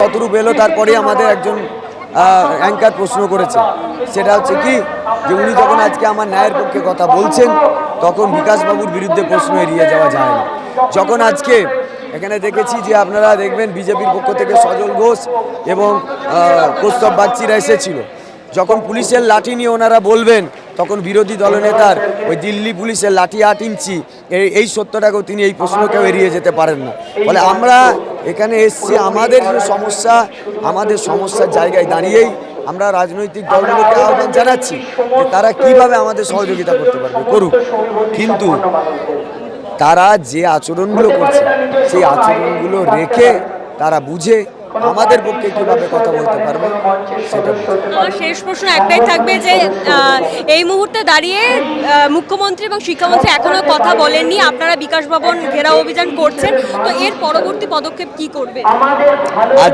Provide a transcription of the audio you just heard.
কতরূপ এলো তারপরে আমাদের একজন অ্যাঙ্কার প্রশ্ন করেছে, সেটা হচ্ছে কি যে উনি যখন আজকে আমার ন্যায়ের পক্ষে কথা বলছেন তখন বিকাশবাবুর বিরুদ্ধে প্রশ্ন এড়িয়ে যাওয়া যায় না। যখন আজকে এখানে দেখেছি যে আপনারা দেখবেন বিজেপির পক্ষ থেকে সজল ঘোষ এবং কৌস্তব বাগচিরা এসেছিল, যখন পুলিশের লাঠি নিয়ে ওনারা বলবেন তখন বিরোধী দলনেতার ওই দিল্লি পুলিশের লাঠি 8 ইঞ্চি এই সত্যটাকেও তিনি এই প্রশ্নকেও এড়িয়ে যেতে পারেন না। ফলে আমরা এখানে এসছি আমাদের সমস্যার জায়গায় দাঁড়িয়েই আমরা রাজনৈতিক দলগুলোকে আহ্বান জানাচ্ছি যে তারা কিভাবে আমাদের সহযোগিতা করতে পারবে করুক, কিন্তু তারা যে আচরণগুলো করছে সেই আচরণগুলো রেখে তারা বুঝে আমাদের পক্ষে কিভাবে কথা বলতে পারবে সেটা। আমার শেষ প্রশ্ন একটাই থাকবে যে এই মুহূর্তে দাঁড়িয়ে মুখ্যমন্ত্রী এবং শিক্ষামন্ত্রী এখনো কথা বলেননি, আপনারা বিকাশ ভবন ঘেরাও অভিযান করছেন, তো এর পরবর্তী পদক্ষেপ কি করবে?